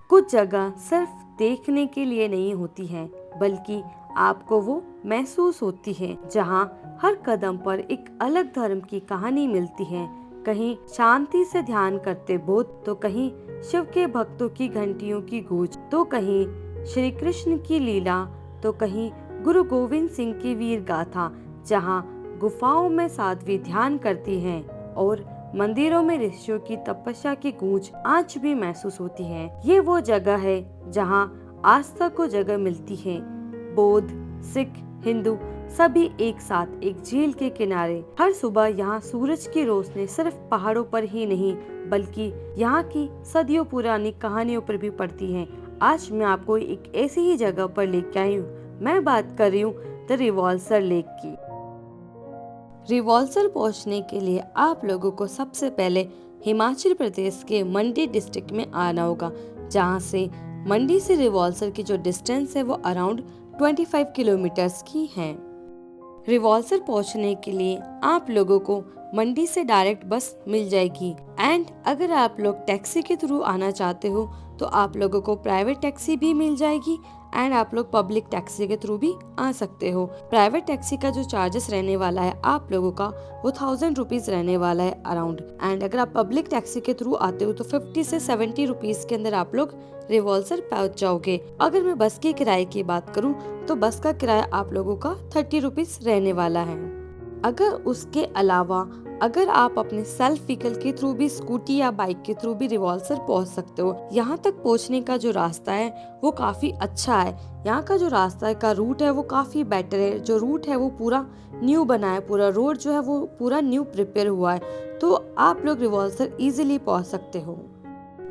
कुछ जगह सिर्फ देखने के लिए नहीं होती है, बल्कि आपको वो महसूस होती है, जहाँ हर कदम पर एक अलग धर्म की कहानी मिलती है। कहीं शांति से ध्यान करते बुद्ध, तो कहीं शिव के भक्तों की घंटियों की गूंज, तो कहीं श्री कृष्ण की लीला, तो कहीं गुरु गोविंद सिंह की वीर गाथा। जहाँ गुफाओं में साध्वी ध्यान करती हैं और मंदिरों में ऋषियों की तपस्या की गूंज आज भी महसूस होती है। ये वो जगह है जहाँ आस्था को जगह मिलती है। बौद्ध, सिख, हिंदू सभी एक साथ एक झील के किनारे। हर सुबह यहाँ सूरज की रोशनी सिर्फ पहाड़ों पर ही नहीं, बल्कि यहाँ की सदियों पुरानी कहानियों पर भी पड़ती है। आज मैं आपको एक ऐसी ही जगह पर लेके आई हूँ। मैं बात कर रही हूँ द रिवॉल्सर लेक की। रिवॉल्सर पहुंचने के लिए आप लोगों को सबसे पहले हिमाचल प्रदेश के मंडी डिस्ट्रिक्ट में आना होगा, जहां से मंडी से रिवॉल्सर की जो डिस्टेंस है वो अराउंड 25 किलोमीटर्स की है। रिवॉल्सर पहुंचने के लिए आप लोगों को मंडी से डायरेक्ट बस मिल जाएगी, एंड अगर आप लोग टैक्सी के थ्रू आना चाहते हो तो आप लोगों को प्राइवेट टैक्सी भी मिल जाएगी, एंड आप लोग पब्लिक टैक्सी के थ्रू भी आ सकते हो। प्राइवेट टैक्सी का जो चार्जेस रहने वाला है आप लोगों का वो 1000 रुपीज रहने वाला है अराउंड, एंड अगर आप पब्लिक टैक्सी के थ्रू आते हो तो 50 से 70 रुपीज के अंदर आप लोग रिवॉल्सर पहुंच जाओगे। अगर मैं बस के किराए की बात करूं तो बस का किराया आप लोगों का 30 रुपीज रहने वाला है। अगर उसके अलावा अगर आप अपने सेल्फ व्हीकल के थ्रू भी, स्कूटी या बाइक के थ्रू भी रिवॉल्सर पहुंच सकते हो। यहाँ तक पहुँचने का जो रास्ता है वो काफी अच्छा है। यहाँ का जो रास्ता का रूट है वो काफी बेटर है। जो रूट है वो पूरा न्यू बना है, पूरा रोड जो है वो पूरा न्यू प्रिपेयर हुआ है, तो आप लोग रिवॉल्सर इजीली पहुँच सकते हो।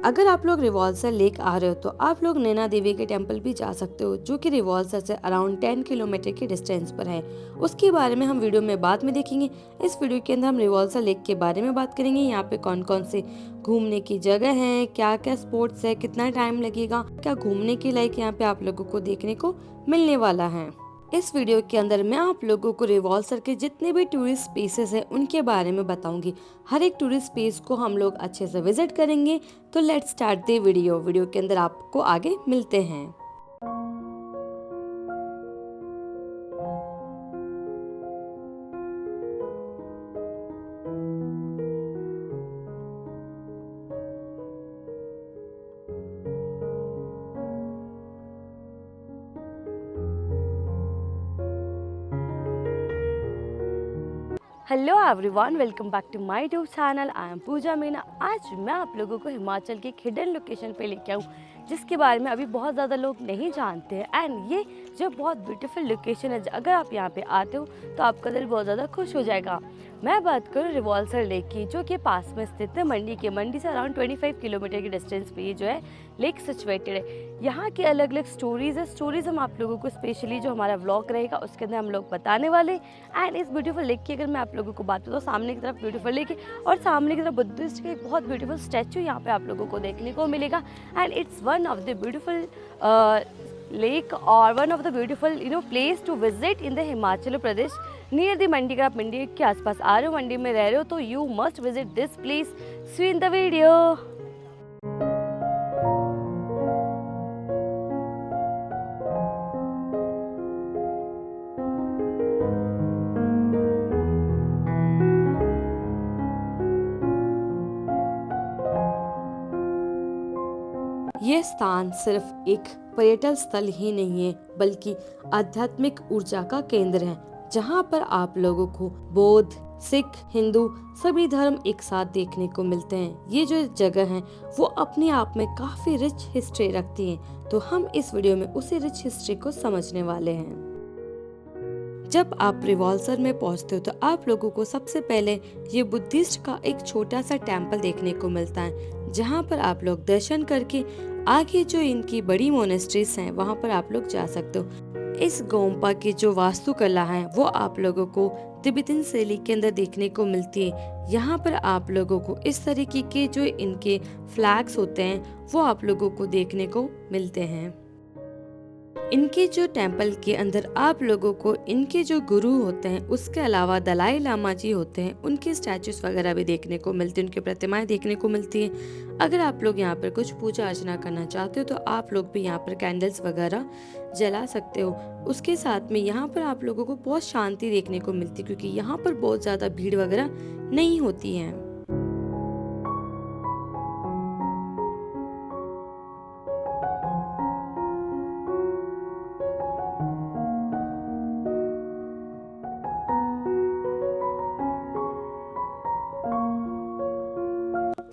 अगर आप लोग रिवॉल्सर लेक आ रहे हो तो आप लोग नैना देवी के टेम्पल भी जा सकते हो, जो कि रिवॉल्सर से अराउंड 10 किलोमीटर के डिस्टेंस पर है। उसके बारे में हम वीडियो में बाद में देखेंगे। इस वीडियो के अंदर हम रिवॉल्सर लेक के बारे में बात करेंगे। यहाँ पे कौन कौन से घूमने की जगह है, क्या क्या स्पोर्ट्स है, कितना टाइम लगेगा, क्या घूमने के लायक यहाँ पे आप लोगों को देखने को मिलने वाला है। इस वीडियो के अंदर मैं आप लोगों को रिवॉल्सर के जितने भी टूरिस्ट स्पेसेस हैं उनके बारे में बताऊंगी। हर एक टूरिस्ट स्पेस को हम लोग अच्छे से विजिट करेंगे। तो let's start the video. Video के अंदर आपको आगे मिलते हैं। Hello everyone, welcome back to my YouTube channel. I am Pooja Meena. आज मैं आप लोगों को हिमाचल के एक हिडन लोकेशन पे लेके आऊँ, जिसके बारे में अभी बहुत ज़्यादा लोग नहीं जानते हैं। एंड ये जो बहुत ब्यूटीफुल लोकेशन है, अगर आप यहाँ पे आते हो तो आपका दिल बहुत ज़्यादा खुश हो जाएगा। मैं बात करूँ रिवॉल्सर लेक की, जो कि पास में स्थित है मंडी से अराउंड 25 किलोमीटर की डिस्टेंस पे ये जो है लेक सिचुएटेड है। यहाँ की अलग अलग स्टोरीज हम आप लोगों को स्पेशली जो हमारा व्लॉग रहेगा उसके अंदर हम लोग बताने वाले। एंड इस ब्यूटीफुल लेक की अगर मैं आप लोगों को बात करूँ तो सामने की तरफ ब्यूटीफुल लेक है और सामने की तरफ बुद्धिस्ट का एक बहुत ब्यूटीफुल स्टैचू यहाँ पे आप लोगों को देखने को मिलेगा। And it's one of the beautiful lake और one of the beautiful place to visit in the Himachal Pradesh near the Mandi. अगर आप मंडी के आसपास आ रहे हो, मंडी में रह रहे हो, तो you must visit this place. See in the video. ये स्थान सिर्फ एक पर्यटन स्थल ही नहीं है, बल्कि आध्यात्मिक ऊर्जा का केंद्र है, जहाँ पर आप लोगों को बौद्ध, सिख, हिंदू सभी धर्म एक साथ देखने को मिलते हैं। ये जो जगह है वो अपने आप में काफी रिच हिस्ट्री रखती है, तो हम इस वीडियो में उसी रिच हिस्ट्री को समझने वाले हैं। जब आप रिवॉल्सर में पहुंचते हो तो आप लोगों को सबसे पहले ये बुद्धिस्ट का एक छोटा सा टेम्पल देखने को मिलता है, जहां पर आप लोग दर्शन करके आगे जो इनकी बड़ी मोनेस्ट्रीज हैं वहां पर आप लोग जा सकते हो। इस गोम्पा की जो वास्तुकला है वो आप लोगों को तिब्बतन शैली के अंदर देखने को मिलती है। यहाँ पर आप लोगों को इस तरीके के जो इनके फ्लैग्स होते हैं वो आप लोगों को देखने को मिलते हैं। इनके जो टेम्पल के अंदर आप लोगों को इनके जो गुरु होते हैं उसके अलावा दलाई लामा जी होते हैं, उनके स्टैचूज वगैरह भी देखने को मिलती हैं, उनकी प्रतिमाएं देखने को मिलती हैं। अगर आप लोग यहाँ पर कुछ पूजा अर्चना करना चाहते हो तो आप लोग भी यहाँ पर कैंडल्स वगैरह जला सकते हो। उसके साथ में यहाँ पर आप लोगों को बहुत शांति देखने को मिलती है, क्योंकि यहाँ पर बहुत ज़्यादा भीड़ वगैरह नहीं होती है।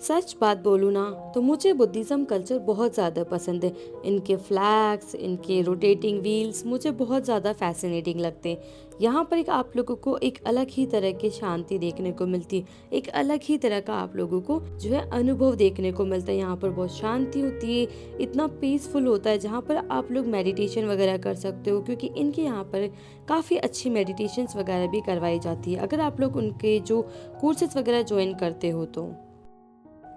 सच बात बोलूँ ना तो मुझे बुद्धिज़्म कल्चर बहुत ज़्यादा पसंद है। इनके फ्लैग्स, इनके रोटेटिंग व्हील्स मुझे बहुत ज़्यादा फैसिनेटिंग लगते हैं। यहाँ पर एक आप लोगों को एक अलग ही तरह की शांति देखने को मिलती है, एक अलग ही तरह का आप लोगों को जो है अनुभव देखने को मिलता है। यहाँ पर बहुत शांति होती है, इतना पीसफुल होता है, जहाँ पर आप लोग मेडिटेशन वगैरह कर सकते हो, क्योंकि इनके यहाँ पर काफ़ी अच्छी मेडिटेशंस वगैरह भी करवाई जाती है अगर आप लोग उनके जो कोर्सेज वगैरह ज्वाइन करते हो तो।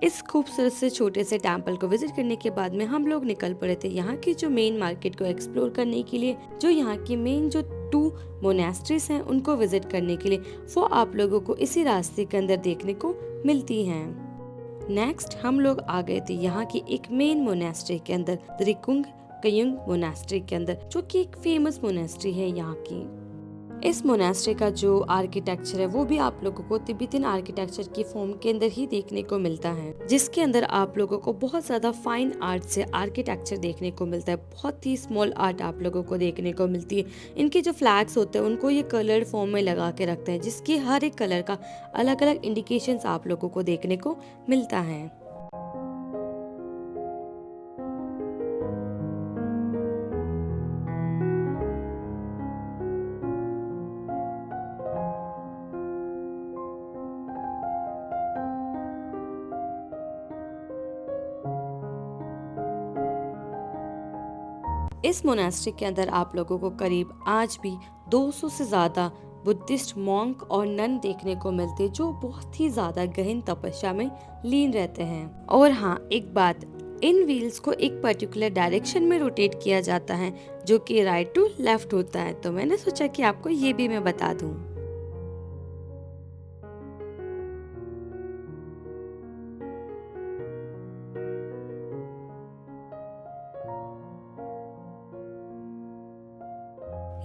इस खूबसूरत से छोटे से टेम्पल को विजिट करने के बाद में हम लोग निकल पड़े थे यहाँ की जो मेन मार्केट को एक्सप्लोर करने के लिए, जो यहाँ की मेन जो 2 मोनेस्ट्रीज हैं उनको विजिट करने के लिए। वो आप लोगों को इसी रास्ते के अंदर देखने को मिलती हैं। नेक्स्ट हम लोग आ गए थे यहाँ की एक मेन मोनेस्ट्री के अंदर, द्रिकुंग कयुंग मोनेस्ट्री के अंदर, जो कि एक फेमस मोनेस्ट्री है यहाँ की। इस मोनेस्ट्री का जो आर्किटेक्चर है वो भी आप लोगों को तिब्बतन आर्किटेक्चर की फॉर्म के अंदर ही देखने को मिलता है, जिसके अंदर आप लोगों को बहुत ज्यादा फाइन आर्ट से आर्किटेक्चर देखने को मिलता है। बहुत ही स्मॉल आर्ट आप लोगों को देखने को मिलती है। इनके जो फ्लैग्स होते हैं उनको ये कलर्ड फॉर्म में लगा के रखते हैं, जिसकी हर एक कलर का अलग अलग इंडिकेशंस आप लोगों को देखने को मिलता है। इस मोनास्ट्री के अंदर आप लोगों को करीब आज भी 200 से ज्यादा बुद्धिस्ट मॉन्क और नन देखने को मिलते हैं, जो बहुत ही ज्यादा गहन तपस्या में लीन रहते हैं। और हाँ, एक बात, इन व्हील्स को एक पर्टिकुलर डायरेक्शन में रोटेट किया जाता है, जो कि राइट टू लेफ्ट होता है। तो मैंने सोचा कि आपको ये भी मैं बता दूं।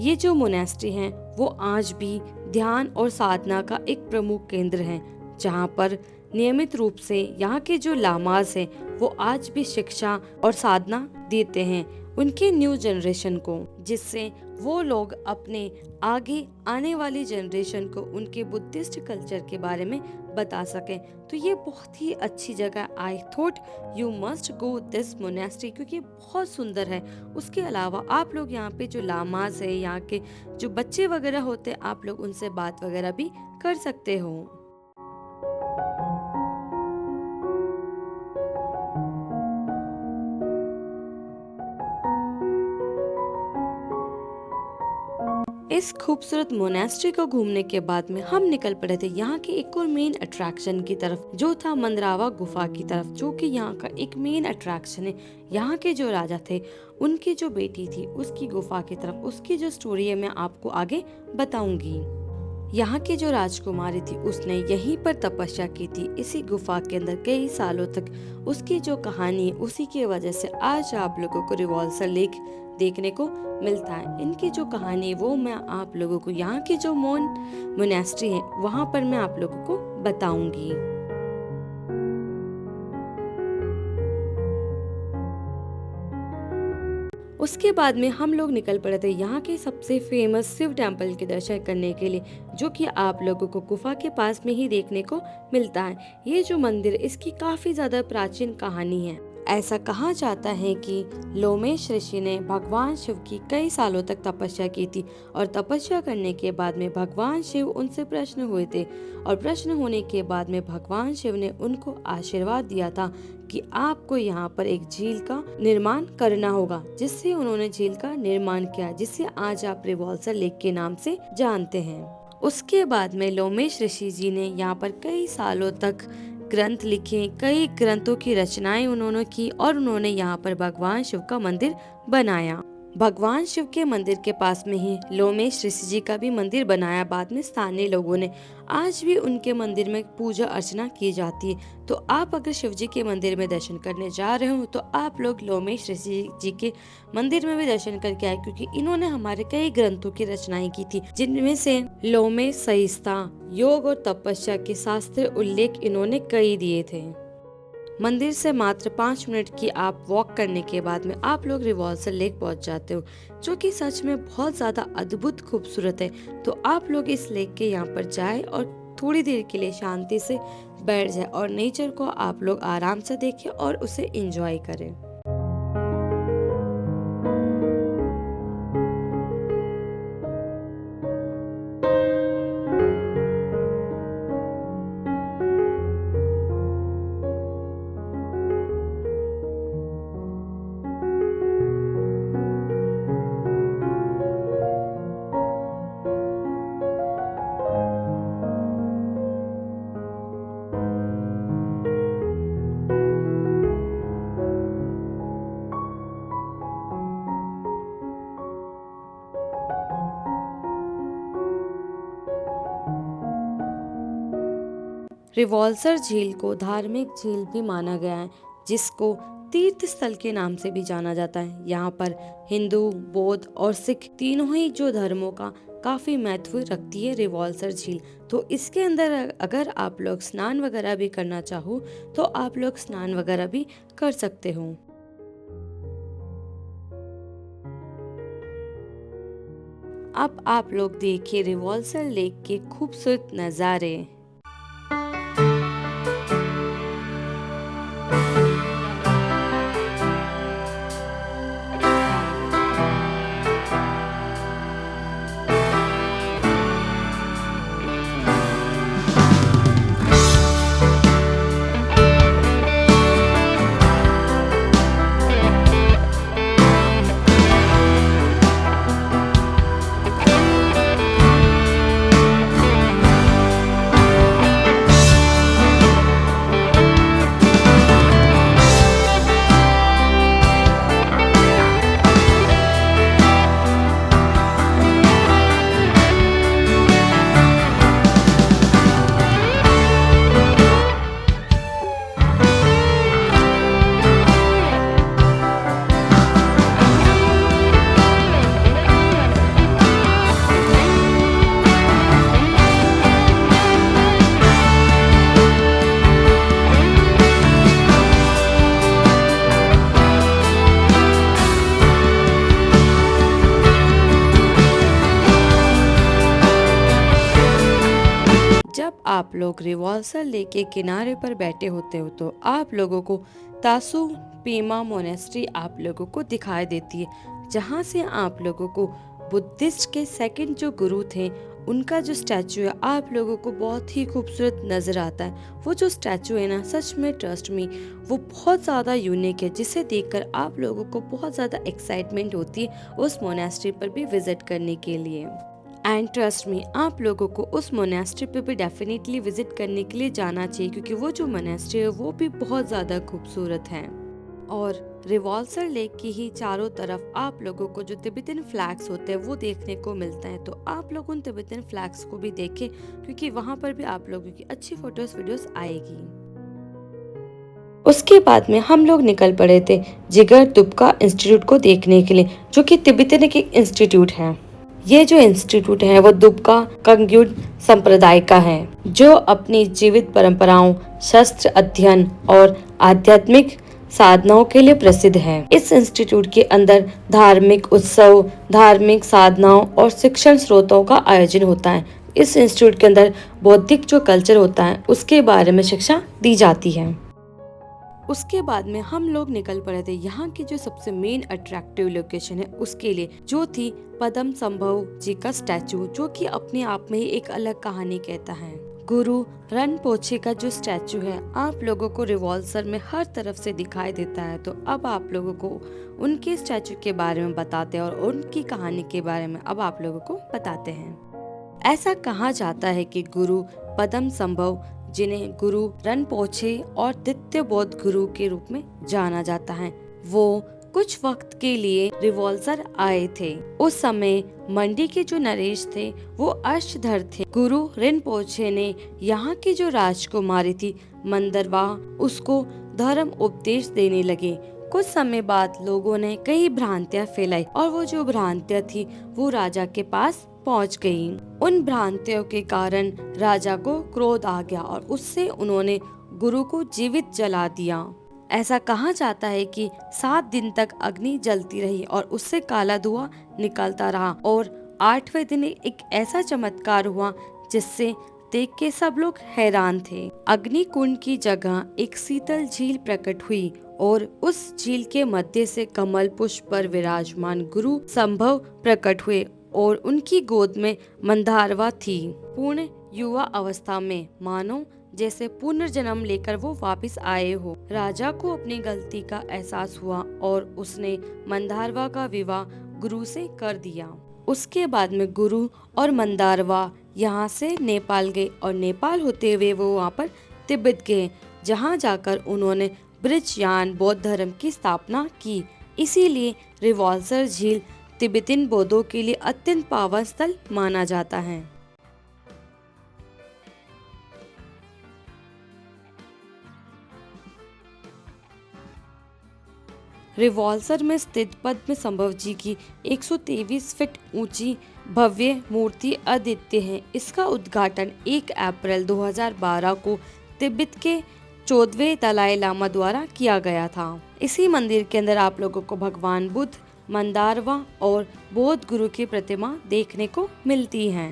ये जो मोनेस्ट्री हैं वो आज भी ध्यान और साधना का एक प्रमुख केंद्र है, जहाँ पर नियमित रूप से यहाँ के जो लामाज हैं वो आज भी शिक्षा और साधना देते हैं उनके न्यू जनरेशन को, जिससे वो लोग अपने आगे आने वाली जनरेशन को उनके बुद्धिस्ट कल्चर के बारे में बता सकें। तो ये बहुत ही अच्छी जगह, I thought you must go this monastery, क्योंकि बहुत सुंदर है। उसके अलावा आप लोग यहाँ पे जो लामाज है, यहाँ के जो बच्चे वगैरह होते हैं, आप लोग उनसे बात वगैरह भी कर सकते हो। इस खूबसूरत मोनेस्ट्री को घूमने के बाद में हम निकल पड़े थे यहाँ के एक और मेन अट्रैक्शन की तरफ, जो था मंदरावा गुफा की तरफ, जो कि यहाँ का एक मेन अट्रैक्शन है। यहाँ के जो राजा थे उनकी जो बेटी थी उसकी गुफा की तरफ, उसकी जो स्टोरी है मैं आपको आगे बताऊंगी। यहाँ की जो राजकुमारी थी उसने यहीं पर तपस्या की थी, इसी गुफा के अंदर कई सालों तक। उसकी जो कहानी है उसी की वजह से आज आप लोगों को रिवॉल्वर लेक देखने को मिलता है। इनकी जो कहानी है वो मैं आप लोगों को यहाँ की जो मोनेस्ट्री है वहाँ पर मैं आप लोगों को बताऊंगी। उसके बाद में हम लोग निकल पड़े थे यहाँ के सबसे फेमस शिव टेम्पल के दर्शन करने के लिए, जो कि आप लोगों को गुफा के पास में ही देखने को मिलता है। ये जो मंदिर, इसकी काफी ज्यादा प्राचीन कहानी है। ऐसा कहा जाता है कि लोमेश ऋषि ने भगवान शिव की कई सालों तक तपस्या की थी, और तपस्या करने के बाद में भगवान शिव उनसे प्रश्न हुए थे, और प्रश्न होने के बाद में भगवान शिव ने उनको आशीर्वाद दिया था कि आपको यहाँ पर एक झील का निर्माण करना होगा, जिससे उन्होंने झील का निर्माण किया, जिसे आज आप रिवॉल्वर लेक के नाम से जानते हैं। उसके बाद में लोमेश ऋषि जी ने यहाँ पर कई सालों तक ग्रंथ लिखे, कई ग्रंथों की रचनाएं उन्होंने की, और उन्होंने यहाँ पर भगवान शिव का मंदिर बनाया। भगवान शिव के मंदिर के पास में ही लोमेश ऋषि जी का भी मंदिर बनाया बाद में स्थानीय लोगों ने। आज भी उनके मंदिर में पूजा अर्चना की जाती है। तो आप अगर शिव जी के मंदिर में दर्शन करने जा रहे हो तो आप लोग लोमेश ऋषि जी के मंदिर में भी दर्शन करके आए, क्योंकि इन्होंने हमारे कई ग्रंथों की रचनाएं की थी, जिनमें से लोमेश संहिता, योग और तपस्या के शास्त्र उल्लेख इन्होंने कई दिए थे। मंदिर से मात्र 5 मिनट की आप वॉक करने के बाद में आप लोग रिवॉल्सर लेक पहुंच जाते हो, जो कि सच में बहुत ज़्यादा अद्भुत खूबसूरत है। तो आप लोग इस लेक के यहाँ पर जाएं और थोड़ी देर के लिए शांति से बैठ जाए और नेचर को आप लोग आराम से देखें और उसे एंजॉय करें। रिवॉल्सर झील को धार्मिक झील भी माना गया है, जिसको तीर्थ स्थल के नाम से भी जाना जाता है। यहाँ पर हिंदू, बौद्ध और सिख तीनों ही जो धर्मों का काफी महत्व रखती है रिवॉल्सर झील। तो इसके अंदर अगर आप लोग स्नान वगैरह भी करना चाहो तो आप लोग स्नान वगैरह भी कर सकते हो। अब आप लोग देखिए रिवॉल्सर लेक के खूबसूरत नज़ारे। जब आप लोग रिवॉल्सर लेक के किनारे पर बैठे होते हो तो आप लोगों को तासु पीमा मोनेस्ट्री आप लोगों को दिखाई देती है, जहाँ से आप लोगों को बुद्धिस्ट के सेकंड जो गुरु थे उनका जो स्टैचू है आप लोगों को बहुत ही खूबसूरत नजर आता है। वो जो स्टैचू है ना, सच में ट्रस्ट मी, वो बहुत ज़्यादा यूनिक है, जिसे देखकर आप लोगों को बहुत ज़्यादा एक्साइटमेंट होती है उस मोनेस्ट्री पर भी विजिट करने के लिए। एंड ट्रस्ट मी, आप लोगों को उस मोनेस्ट्री पे भी डेफिनेटली विजिट करने के लिए जाना चाहिए, क्योंकि वो जो मोनेस्ट्री है वो भी बहुत ज़्यादा खूबसूरत है। और रिवॉल्सर लेक की ही चारों तरफ आप लोगों को जो तिब्बतन फ्लैग्स होते हैं वो देखने को मिलता है। तो आप लोग उन तिब्बतन फ्लैग्स को भी देखें, क्योंकि वहाँ पर भी आप लोगों की अच्छी फोटोज वीडियोस आएगी। उसके बाद में हम लोग निकल पड़े थे जिगर दुबका इंस्टीट्यूट को देखने के लिए, जो कि तिब्बतन के इंस्टीट्यूट है। ये जो इंस्टीट्यूट है वो दुबका कंग्यूट संप्रदाय का है, जो अपनी जीवित परंपराओं, शस्त्र अध्ययन और आध्यात्मिक साधनाओं के लिए प्रसिद्ध है। इस इंस्टीट्यूट के अंदर धार्मिक उत्सव, धार्मिक साधनाओं और शिक्षण स्रोतों का आयोजन होता है। इस इंस्टीट्यूट के अंदर बौद्धिक जो कल्चर होता है उसके बारे में शिक्षा दी जाती है। उसके बाद में हम लोग निकल पड़े थे यहाँ की जो सबसे मेन अट्रैक्टिव लोकेशन है उसके लिए, जो थी पद्म संभव जी का स्टैचू, जो कि अपने आप में ही एक अलग कहानी कहता है। गुरु रनपोछे का जो स्टैचू है आप लोगों को रिवॉल्सर में हर तरफ से दिखाई देता है। तो अब आप लोगों को उनके स्टैचू के बारे में बताते हैं और उनकी कहानी के बारे में अब आप लोगों को बताते हैं। ऐसा कहा जाता है कि गुरु पद्म संभव, जिन्हें गुरु रनपोछे और द्वितीय बौद्ध गुरु के रूप में जाना जाता है, वो कुछ वक्त के लिए रिवॉल्सर आए थे। उस समय मंडी के जो नरेश थे वो अर्शधर थे। गुरु रिनपोछे ने यहाँ की जो राजकुमारी थी मंदरवा उसको धर्म उपदेश देने लगे। कुछ समय बाद लोगों ने कई भ्रांतियां फैलाई और वो जो भ्रांतियां थी वो राजा के पास पहुंच गई। उन भ्रांतियों के कारण राजा को क्रोध आ गया और उससे उन्होंने गुरु को जीवित जला दिया। ऐसा कहा जाता है कि 7 दिन तक अग्नि जलती रही और उससे काला धुआं निकलता रहा और 8वें दिन एक ऐसा चमत्कार हुआ जिससे देख के सब लोग हैरान थे। अग्नि कुंड की जगह एक शीतल झील प्रकट हुई और उस झील के मध्य से कमल पुष्प पर विराजमान गुरु संभव प्रकट हुए और उनकी गोद में मंदारवा थी। पूर्ण युवा अवस्था में मानो जैसे पुनर्जन्म लेकर वो वापस आए हो। राजा को अपनी गलती का एहसास हुआ और उसने मंदारवा का विवाह गुरु से कर दिया। उसके बाद में गुरु और मंदारवा यहाँ से नेपाल गए और नेपाल होते हुए वो वहाँ पर तिब्बत गए, जहाँ जाकर उन्होंने ब्रजयान बौद्ध धर्म की स्थापना की। इसीलिए रिवॉल्सर झील तिब्बतीन बौद्धों के लिए अत्यंत पावन स्थल माना जाता है। रिवॉल्सर में स्थित पद्म संभव जी की 123 फीट ऊंची भव्य मूर्ति अद्वितीय है। इसका उद्घाटन 1 अप्रैल 2012 को तिब्बत के 14वें दलाई लामा द्वारा किया गया था। इसी मंदिर के अंदर आप लोगों को भगवान बुद्ध, मंदारवा और बौद्ध गुरु की प्रतिमा देखने को मिलती है।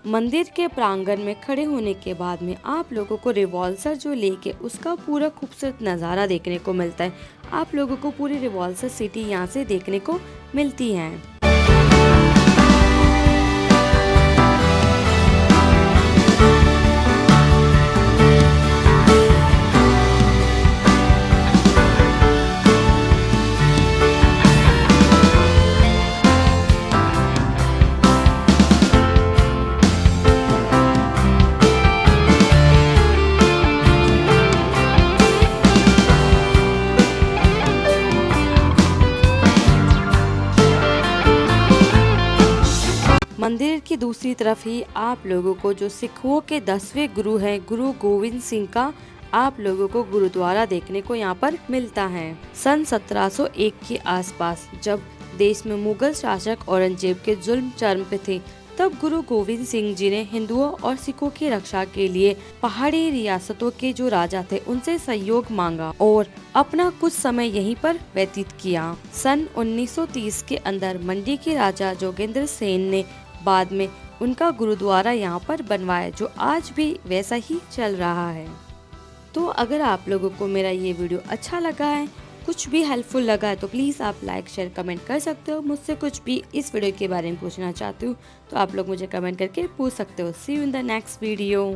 मंदिर के प्रांगण में खड़े होने के बाद में आप लोगों को रिवॉल्सर जो लेक है उसका पूरा खूबसूरत नज़ारा देखने को मिलता है। आप लोगों को पूरी रिवॉल्सर सिटी यहाँ से देखने को मिलती है। मंदिर की दूसरी तरफ ही आप लोगों को जो सिखों के 10वें गुरु हैं गुरु गोविंद सिंह का आप लोगों को गुरुद्वारा देखने को यहाँ पर मिलता है। सन 1701 के आसपास जब देश में मुगल शासक औरंगजेब के जुल्म चरम पे थे, तब गुरु गोविंद सिंह जी ने हिंदुओं और सिखों की रक्षा के लिए पहाड़ी रियासतों के जो राजा थे उनसे सहयोग मांगा और अपना कुछ समय यहीं पर व्यतीत किया। सन 1930 के अंदर मंडी के राजा जोगेंद्र सेन ने बाद में उनका गुरुद्वारा यहाँ पर बनवाया, जो आज भी वैसा ही चल रहा है। तो अगर आप लोगों को मेरा ये वीडियो अच्छा लगा है, कुछ भी हेल्पफुल लगा है, तो प्लीज़ आप लाइक शेयर कमेंट कर सकते हो। मुझसे कुछ भी इस वीडियो के बारे में पूछना चाहते हो तो आप लोग मुझे कमेंट करके पूछ सकते हो। See you in the next video.